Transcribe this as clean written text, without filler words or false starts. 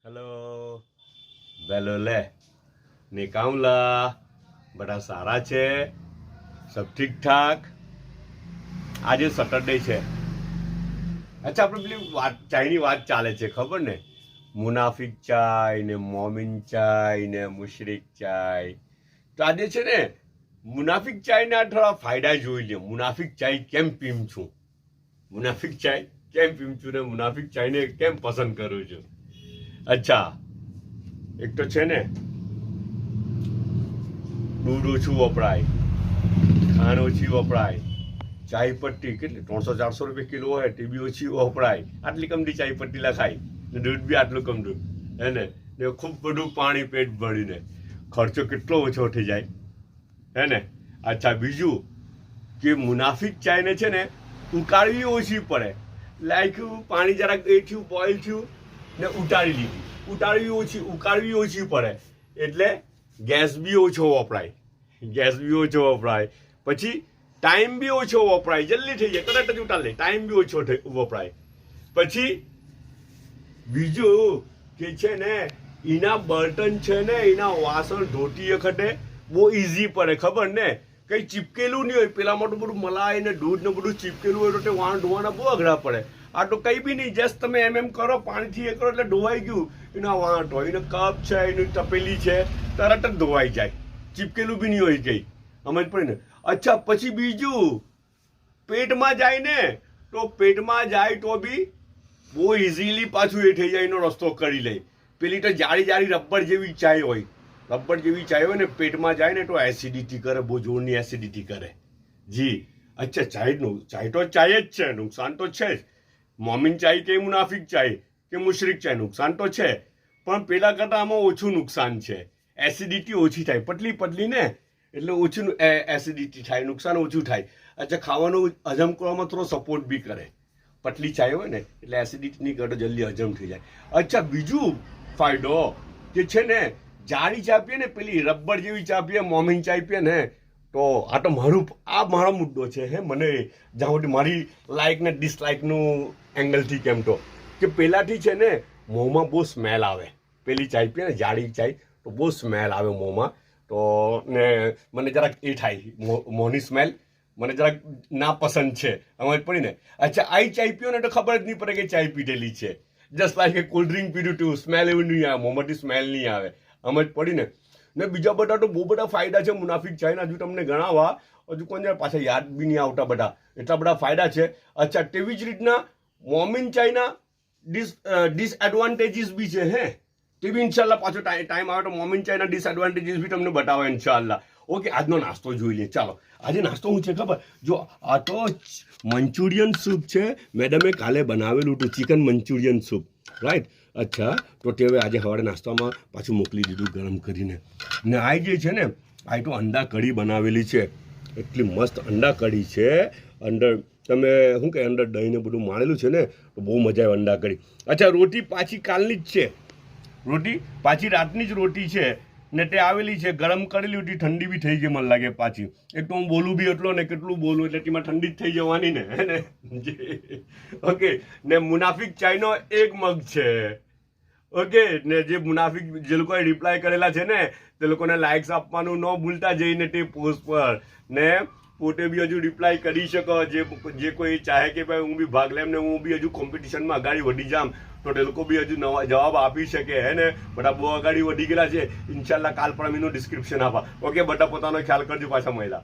hello बेलो ले निकामला बड़ा सारा છે सब ठीक ठाक આજે સેટરડે છે અચ્છા આપણે પેલી વાત ચાયની વાત ચાલે છે ખબર ને મુનાફિક ચાય ને મોમિન ચાય ને મુશરિક ચાય તો આજે છે ને મુનાફિક ચાયના થોડા ફાયદા જોઈ લે મુનાફિક ચાય કેમ પીમ છું મુનાફિક ચાય કેમ પીમ છું ને મુનાફિક ચાયને કેમ પસંદ કરું છું અચ્છા એક તો છે ને દૂધ ઓછું વપરાય ખાંડ ઓછી વપરાય ચાય પત્તી કેટલી 300-400 રૂપિયા કિલો હોય તે બી ઓછી વપરાય આટલી કમથી ચાય પત્તી લખાય ને દૂધ બી આટલું કમતું હે ને ખૂબ બધું પાણી પેટ ભરીને ખર્ચો કેટલો ઓછો થઈ જાય હે ને અચ્છા બીજું કે મુનાફિક ચાયને છે ને ઉકાળવી ઓછી પડે લાઈક પાણી જરાક એ થયું બોઇલ થયું ને ઉતારી લીધી ઉકાળવી ઓછી પડે એટલે ગેસ બી ઓછો વપરાય પછી ટાઈમ બી ઓછો વપરાય જલ્દી થઈ જાય તરત જ ઉતારી લે ટાઈમ બી ઓછો વપરાય પછી બીજું કે છે ને એના બર્તન છે ને એના વાસણ ધોતી વખતે બહુ ઇઝી પડે ખબર ને કંઈ ચીપકેલું નહીં હોય પેલામાં તો બધું મલાઈ ને દૂધ ને બધું ચીપકેલું હોય તો તે વાણ ધોવાના બહુ અઘરા પડે આ તો કંઈ બી નહીં જસ્ટ તમે એમ કરો પાણીથી એ કરો એટલે ધોવાઈ ગયું એના વાંટ હોય એને કપ છે એની તપેલી છે તરત જ ધોવાઈ જાય ચીપકેલું બી નહીં હોય કંઈ સમજ પડે ને અચ્છા પછી બીજું પેટમાં જાય ને તો પેટમાં જાય તો બી બહુ ઇઝીલી પાછું એ થઈ જાય એનો રસ્તો કરી લે પેલી તો જાડી રબર જેવી ચાય હોય ને પેટમાં જાય ને તો એસિડિટી કરે બહુ જોરની એસિડિટી કરે જી અચ્છા ચાય તો ચાય જ છે નુકસાન તો છે જ મોમિન ચાય કે મુનાફિક ચાય કે મુશરિક ચાય નુકસાન તો છે પણ પેલા કરતાં આમાં ઓછું નુકસાન છે એસિડિટી ઓછી થાય પતલી ને એટલે ઓછું એસિડિટી થાય નુકસાન ઓછું થાય અચ્છા ખાવાનું હજમ કરવામાં થોડો સપોર્ટ બી કરે પતલી ચાય હોય ને એટલે એસિડિટી નહીં કરે જલ્દી હજમ થઈ જાય અચ્છા બીજું ફાયદો કે છે ને જાડી ચા પીએ ને પેલી રબર જેવી ચા પીએ મોમિન ચાય પીએ ને તો આ તો મારો મુદ્દો છે હે મને જ્યાં સુધી મારી લાઇક ને ડિસલાઇકનું એંગલથી કેમ તો કે પહેલાંથી છે ને મોંમાં બહુ સ્મેલ આવે પેલી ચાય પીએ ને જાડી ચાય તો બહુ સ્મેલ આવે મોંમાં તો ને મને જરાક એ થાય મોંની સ્મેલ મને જરાક ના પસંદ છે સમજ પડી ને અચ્છા આ ચાય પીઓ ને તો ખબર જ નહીં પડે કે ચાય પીધેલી છે જસ્ટ લાઈક એ કોલ્ડ ડ્રિંક પીધું તું સ્મેલ એવું નહીં આવે મોંમાંથી સ્મેલ નહીં આવે સમજ પડી ને બીજા બધા તો બહુ બધા ફાયદા છે મુનાફિક ચાયના હજુ તમને ગણાવવા હજુ કોઈને પાછા યાદ બી નહીં આવતા બધા એટલા બધા ફાયદા છે અચ્છા તેવી જ રીતના મોમિન ચાયના ડિસએડવાન્ટેજીસ બી છે હે તે બી ઇન્શાલ્લાહ પાછો ટાઈમ આવે તો મોમિન ચાયના ડિસએડવાન્ટેજીસ બી તમને બતાવે ઇન્શાલ્લાહ ઓકે આજનો નાસ્તો જોઈ લે ચાલો આજે નાસ્તો શું છે ખબર જો આ તો મંચુરિયન સૂપ છે મેડમે કાલે બનાવેલું હતું ચિકન મંચુરિયન સૂપ રાઈટ અચ્છા તો તે હવે આજે સવારે નાસ્તામાં પાછું મોકલી દીધું ગરમ કરીને ને આ જે છે ને આ તો અંડા કઢી બનાવેલી છે એટલી મસ્ત અંડા કઢી છે અંદર તમે શું કે અંદર દહીં ને બધું માળેલું છે ને તો બહુ મજા આવે અંડા કઢી અચ્છા રોટી પાછી કાલની જ છે રોટી પાછી રાતની જ રોટી છે ને તે આવેલી છે ગરમ કરેલી હતી ઠંડી બી થઈ ગઈ મને લાગે પાછી એક તો હું બોલું બી એટલો ને કેટલું બોલું એટલે તેમાં ઠંડી જ થઈ જવાની ને હે ને ઓકે ને મુનાફિક ચાયનો એક મગ છે ઓકે ને જે મુનાફિક જે લોકોએ રિપ્લાય કરેલા છે ને તે લોકોને લાઇક્સ આપવાનું ન ભૂલતા જઈને તે પોસ્ટ પર ને પોતે બી હજુ રિપ્લાય કરી શકો જે કોઈ ચાહે કે ભાઈ હું બી ભાગ લેમ ને હું બી હજુ કોમ્પિટિશનમાં આગળ વધી જામ તો તે લોકો બી હજુ નવા જવાબ આપી શકે હે ને બધા બહુ આગળ વધી ગયેલા છે ઇન્શાલ્લાહ કાલ પણ એનું ડિસ્ક્રિપ્શન આપા ઓકે બધા પોતાનો ખ્યાલ કરજો પાછા મહિલા